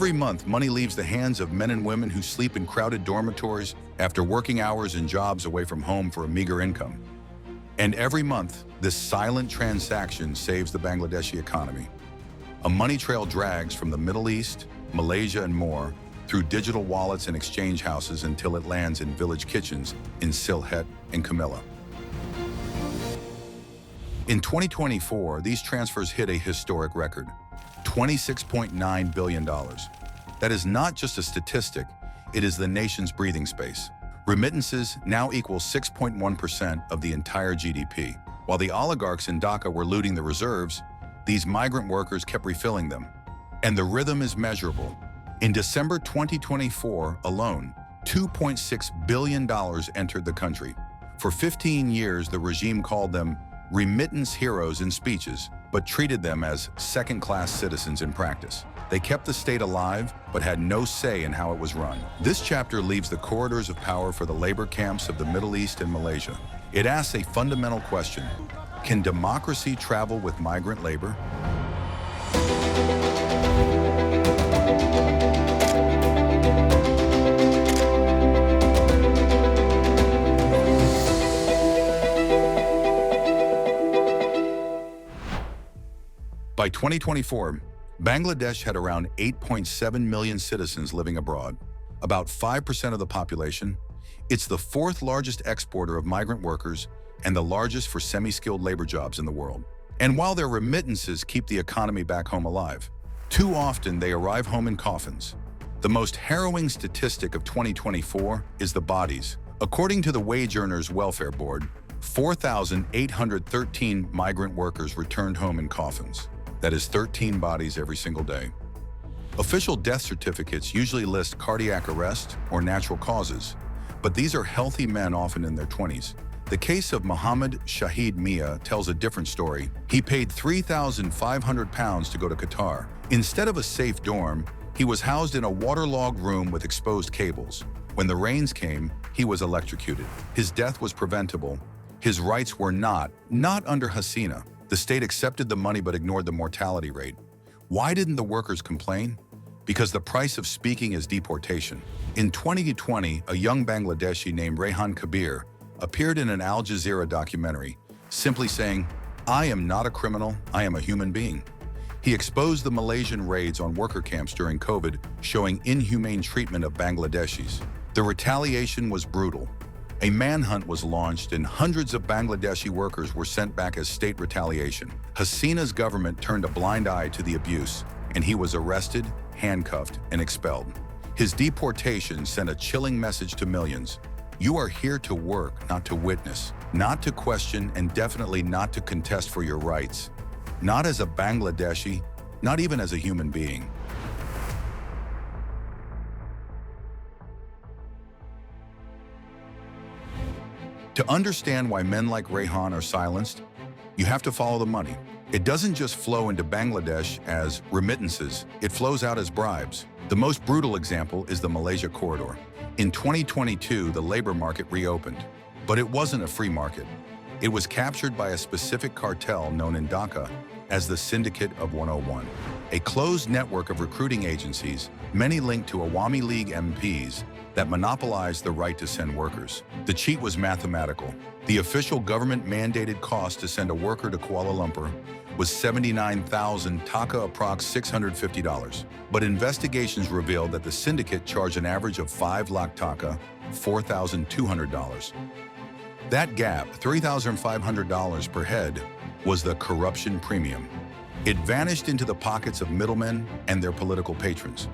Every month, money leaves the hands of men and women who sleep in crowded dormitories after working hours and jobs away from home for a meager income. And every month, this silent transaction saves the Bangladeshi economy. A money trail drags from the Middle East, Malaysia, and more through digital wallets and exchange houses until it lands in village kitchens in Sylhet and Camilla. In 2024, these transfers hit a historic record, $26.9 billion. That is not just a statistic, it is the nation's breathing space. Remittances now equal 6.1% of the entire GDP. While the oligarchs in Dhaka were looting the reserves, these migrant workers kept refilling them. And the rhythm is measurable. In December 2024 alone, $2.6 billion entered the country. For 15 years, the regime called them Remittance Heroes in speeches, but treated them as second-class citizens in practice. They kept the state alive, but had no say in how it was run. This chapter leaves the corridors of power for the labor camps of the Middle East and Malaysia. It asks a fundamental question: can democracy travel with migrant labor? By 2024, Bangladesh had around 8.7 million citizens living abroad, about 5% of the population. It's the fourth largest exporter of migrant workers and the largest for semi-skilled labor jobs in the world. And while their remittances keep the economy back home alive, too often they arrive home in coffins. The most harrowing statistic of 2024 is the bodies. According to the Wage Earners Welfare Board, 4,813 migrant workers returned home in coffins. That is 13 bodies every single day. Official death certificates usually list cardiac arrest or natural causes, but these are healthy men often in their 20s. The case of Mohammed Shahid Mia tells a different story. He paid £3,500 to go to Qatar. Instead of a safe dorm, he was housed in a waterlogged room with exposed cables. When the rains came, he was electrocuted. His death was preventable. His rights were not under Hasina. The state accepted the money but ignored the mortality rate. Why didn't the workers complain? Because the price of speaking is deportation. In 2020, a young Bangladeshi named Rehan Kabir appeared in an Al Jazeera documentary, simply saying, "I am not a criminal, I am a human being." He exposed the Malaysian raids on worker camps during COVID, showing inhumane treatment of Bangladeshis. The retaliation was brutal. A manhunt was launched and hundreds of Bangladeshi workers were sent back as state retaliation. Hasina's government turned a blind eye to the abuse, and he was arrested, handcuffed, and expelled. His deportation sent a chilling message to millions. You are here to work, not to witness, not to question, and definitely not to contest for your rights. Not as a Bangladeshi, not even as a human being. To understand why men like Rehan are silenced, you have to follow the money. It doesn't just flow into Bangladesh as remittances, it flows out as bribes. The most brutal example is the Malaysia corridor. In 2022, the labor market reopened, but it wasn't a free market. It was captured by a specific cartel known in Dhaka as the Syndicate of 101, a closed network of recruiting agencies, many linked to Awami League MPs, that monopolized the right to send workers. The cheat was mathematical. The official government-mandated cost to send a worker to Kuala Lumpur was 79,000 taka, approx $650. But investigations revealed that the syndicate charged an average of 5 lakh taka, $4,200. That gap, $3,500 per head, was the corruption premium. It vanished into the pockets of middlemen and their political patrons.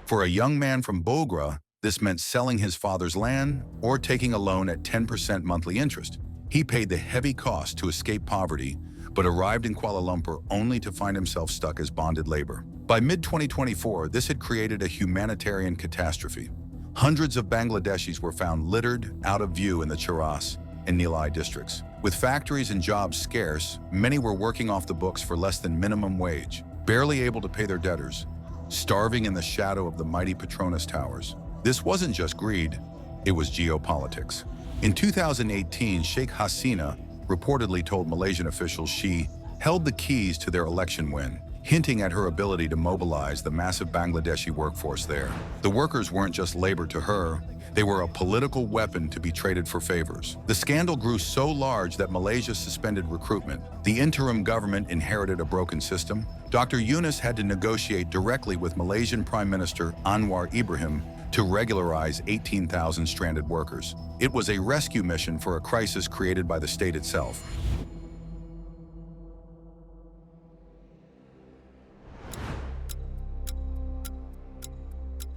For a young man from Bogra, this meant selling his father's land or taking a loan at 10% monthly interest. He paid the heavy cost to escape poverty, but arrived in Kuala Lumpur only to find himself stuck as bonded labor. By mid-2024, this had created a humanitarian catastrophe. Hundreds of Bangladeshis were found littered, out of view in the Cheras and Nilai districts. With factories and jobs scarce, many were working off the books for less than minimum wage, barely able to pay their debtors, starving in the shadow of the mighty Petronas towers. This wasn't just greed, it was geopolitics. In 2018, Sheikh Hasina reportedly told Malaysian officials she held the keys to their election win. hinting at her ability to mobilize the massive Bangladeshi workforce there. The workers weren't just labor to her, they were a political weapon to be traded for favors. The scandal grew so large that Malaysia suspended recruitment. The interim government inherited a broken system. Dr. Yunus had to negotiate directly with Malaysian Prime Minister Anwar Ibrahim to regularize 18,000 stranded workers. It was a rescue mission for a crisis created by the state itself.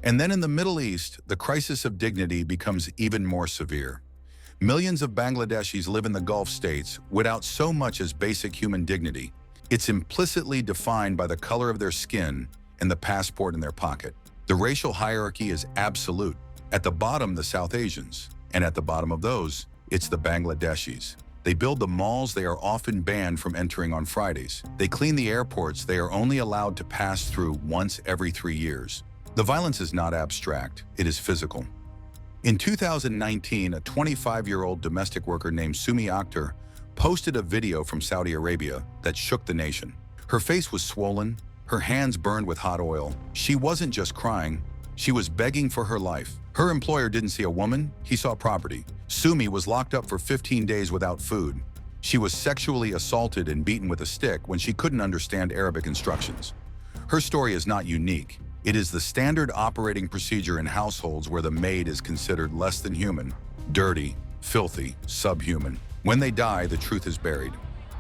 And then in the Middle East, the crisis of dignity becomes even more severe. Millions of Bangladeshis live in the Gulf states without so much as basic human dignity. It's implicitly defined by the color of their skin and the passport in their pocket. The racial hierarchy is absolute. At the bottom, the South Asians, and at the bottom of those, it's the Bangladeshis. They build the malls they are often banned from entering on Fridays. They clean the airports they are only allowed to pass through once every 3 years. The violence is not abstract, it is physical. In 2019, a 25-year-old domestic worker named Sumi Akhtar posted a video from Saudi Arabia that shook the nation. Her face was swollen, her hands burned with hot oil. She wasn't just crying, she was begging for her life. Her employer didn't see a woman, he saw property. Sumi was locked up for 15 days without food. She was sexually assaulted and beaten with a stick when she couldn't understand Arabic instructions. Her story is not unique. It is the standard operating procedure in households where the maid is considered less than human, dirty, filthy, subhuman. When they die, the truth is buried.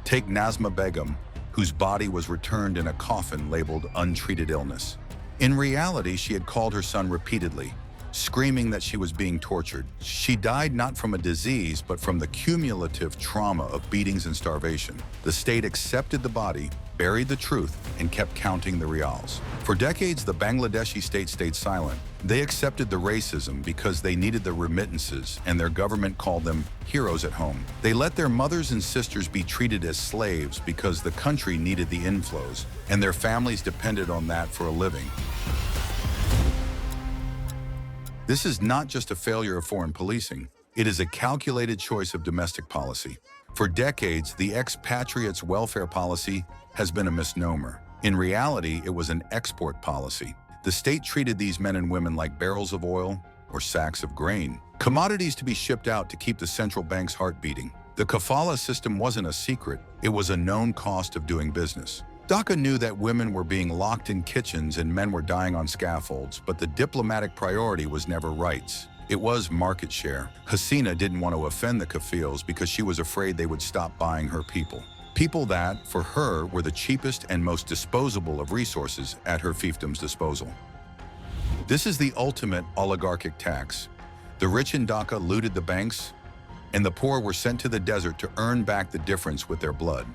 Take Nazma Begum, whose body was returned in a coffin labeled untreated illness. In reality, she had called her son repeatedly, screaming that she was being tortured. She died not from a disease, but from the cumulative trauma of beatings and starvation. The state accepted the body, buried the truth, and kept counting the rials. For decades, the Bangladeshi state stayed silent. They accepted the racism because they needed the remittances, and their government called them heroes at home. They let their mothers and sisters be treated as slaves because the country needed the inflows, and their families depended on that for a living. This is not just a failure of foreign policing. It is a calculated choice of domestic policy. For decades, the expatriates' welfare policy has been a misnomer. In reality, it was an export policy. The state treated these men and women like barrels of oil or sacks of grain, commodities to be shipped out to keep the central bank's heart beating. The Kafala system wasn't a secret, it was a known cost of doing business. Dhaka knew that women were being locked in kitchens and men were dying on scaffolds, but the diplomatic priority was never rights. It was market share. Hasina didn't want to offend the Kafils because she was afraid they would stop buying her people. People that, for her, were the cheapest and most disposable of resources at her fiefdom's disposal. This is the ultimate oligarchic tax. The rich in Dhaka looted the banks, and the poor were sent to the desert to earn back the difference with their blood.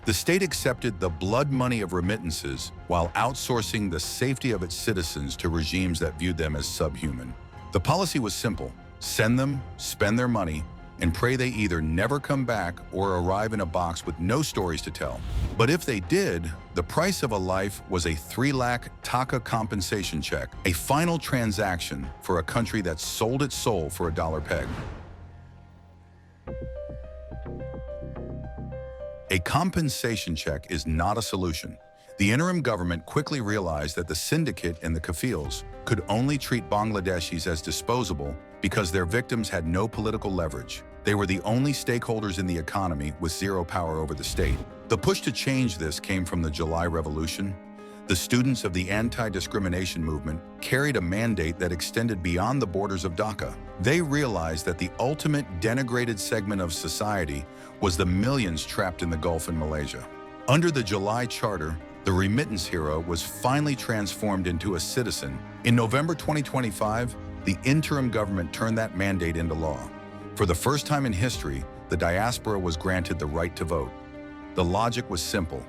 The state accepted the blood money of remittances while outsourcing the safety of its citizens to regimes that viewed them as subhuman. The policy was simple: send them, spend their money, and pray they either never come back or arrive in a box with no stories to tell. But if they did, the price of a life was a 3 lakh taka compensation check, a final transaction for a country that sold its soul for a dollar peg. A compensation check is not a solution. The interim government quickly realized that the Syndicate and the Kafils could only treat Bangladeshis as disposable because their victims had no political leverage. They were the only stakeholders in the economy with zero power over the state. The push to change this came from the July Revolution. The students of the anti-discrimination movement carried a mandate that extended beyond the borders of Dhaka. They realized that the ultimate denigrated segment of society was the millions trapped in the Gulf and Malaysia. Under the July Charter, the remittance hero was finally transformed into a citizen. In November 2025, the interim government turned that mandate into law. For the first time in history, the diaspora was granted the right to vote. The logic was simple.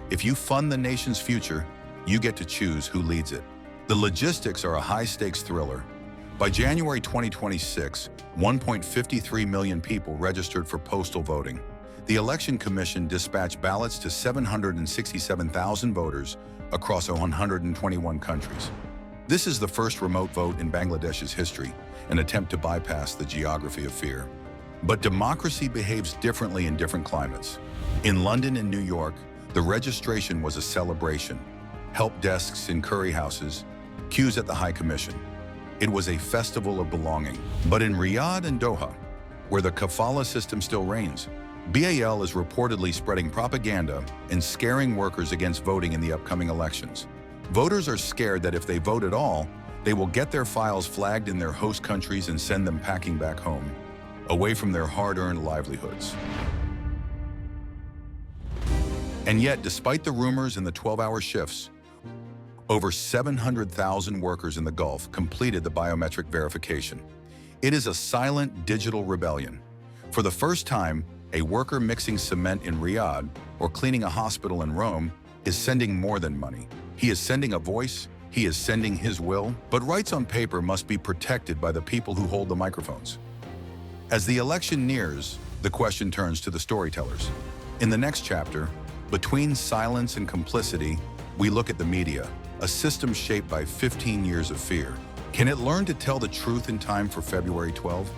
If you fund the nation's future, you get to choose who leads it. The logistics are a high-stakes thriller. By January 2026, 1.53 million people registered for postal voting. The Election Commission dispatched ballots to 767,000 voters across 121 countries. This is the first remote vote in Bangladesh's history, an attempt to bypass the geography of fear. But democracy behaves differently in different climates. In London and New York, The registration was a celebration. Help desks in curry houses, queues at the High Commission. It was a festival of belonging. But in Riyadh and Doha, where the Kafala system still reigns, BAL is reportedly spreading propaganda and scaring workers against voting in the upcoming elections. Voters are scared that if they vote at all, they will get their files flagged in their host countries and send them packing back home, away from their hard-earned livelihoods. And yet, despite the rumors and the 12-hour shifts, over 700,000 workers in the Gulf completed the biometric verification. It is a silent digital rebellion. For the first time, a worker mixing cement in Riyadh or cleaning a hospital in Rome is sending more than money. He is sending a voice, he is sending his will, but rights on paper must be protected by the people who hold the microphones. As the election nears, the question turns to the storytellers. In the next chapter, between silence and complicity, we look at the media, a system shaped by 15 years of fear. Can it learn to tell the truth in time for February 12?